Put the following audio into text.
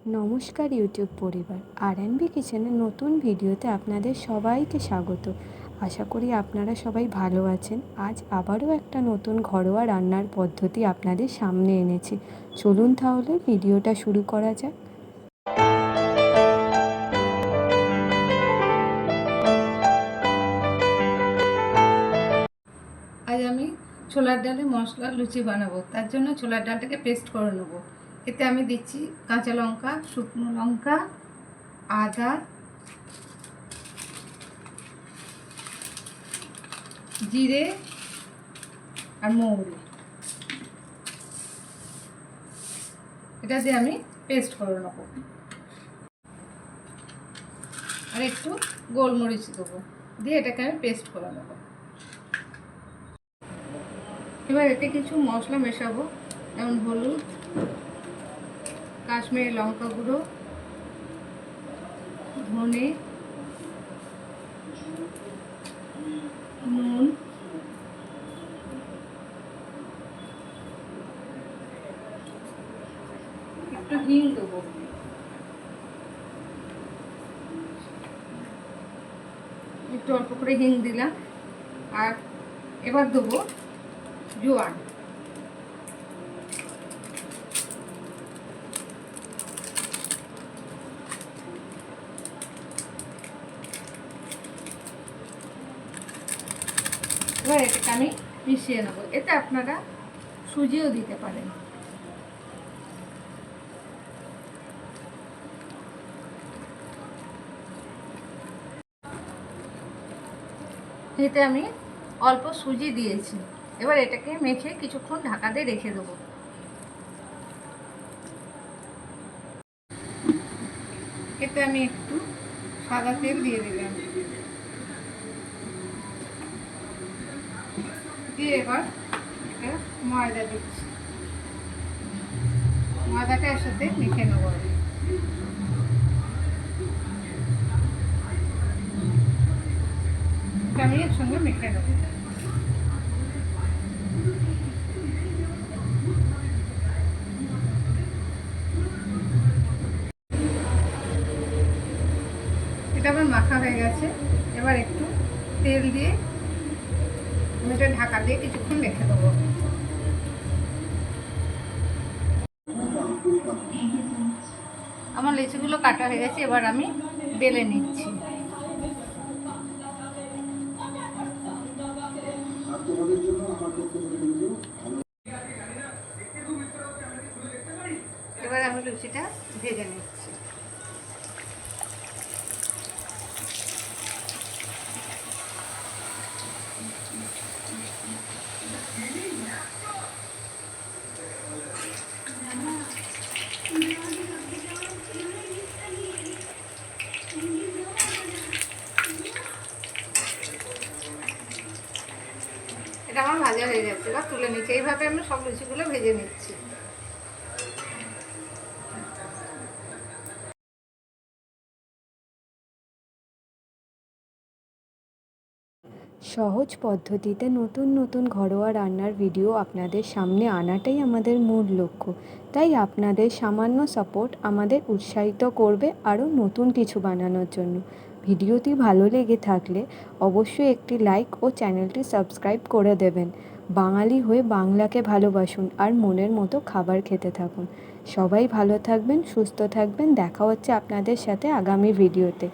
নমস্কার ইউটিউব পরিবার, আর&বি কিচেনের নতুন ভিডিওতে আপনাদের সবাইকে স্বাগত। আশা করি আপনারা সবাই ভালো আছেন। আজ আবারও একটা নতুন ঘরোয়া রান্নার পদ্ধতি আপনাদের সামনে এনেছি। চলুন তাহলে ভিডিওটা শুরু করা যাক। আজ আমি ছোলার ডালে মশলা লুচি বানাবো। তার জন্য ছোলার ডালটাকে পেস্ট করে নেবো। এতে আমি দিচ্ছি কাঁচা লঙ্কা, শুকনো লঙ্কা, আদা, জিরে আর মৌরি। এটা দিয়ে আমি পেস্ট করে নেবো। আর একটু গোলমরিচ দেবো, দিয়ে এটাকে আমি পেস্ট করে নেবো। এবার এতে কিছু মশলা মেশাবো, যেমন হলুদ, কাশ্মীরি লঙ্কা গুঁড়ো, ধনে, নুন, একটু হিং দেবো, একটু অল্প করে হিং দিলাম। আর এবার দেবো জোয়ান। এবার এটাকে আমি মিশিয়ে নেবো। এতে আপনারা সুজিও দিতে পারেন। এতে আমি অল্প সুজি দিয়েছি। এবার এটাকে মেখে কিছুক্ষণ ঢাকা দিয়ে রেখে দেবো। এতে আমি একটু সাদা তেল দিয়ে দিলাম, দিয়ে এবার এটা ময়দা দিচ্ছি। ময়দাটা এর সাথে মেখে নেবো। এটা আমি এর সঙ্গে মেখে নেবো। এটা আমার মাখা হয়ে গেছে। এবার একটু তেল দিয়ে এটা ঢাকা দিয়ে কিছুক্ষণ রেখে দেবো। আমার লিচিগুলো কাটা হয়ে গেছে, এবার আমি বেলে নিচ্ছি। এবার আমি লুচিটা ভেজে নিচ্ছি। এটা আমার ভাজা হয়ে গেছে, এবার তুলে নিচ্ছি। এইভাবে আমি সব লুচিগুলো ভেজে নিচ্ছি। সহজ পদ্ধতিতে নতুন নতুন ঘরোয়া রান্নার ভিডিও আপনাদের সামনে আনাটাই আমাদের মূল লক্ষ্য। তাই আপনাদের সামান্য সাপোর্ট আমাদের উৎসাহিত করবে আরও নতুন কিছু বানানোর জন্য। ভিডিওটি ভালো লেগে থাকলে অবশ্যই একটি লাইক ও চ্যানেলটি সাবস্ক্রাইব করে দেবেন। বাঙালি হয়ে বাংলাকে ভালোবাসুন আর মনের মতো খাবার খেতে থাকুন। সবাই ভালো থাকবেন, সুস্থ থাকবেন। দেখা হচ্ছে আপনাদের সাথে আগামী ভিডিওতে।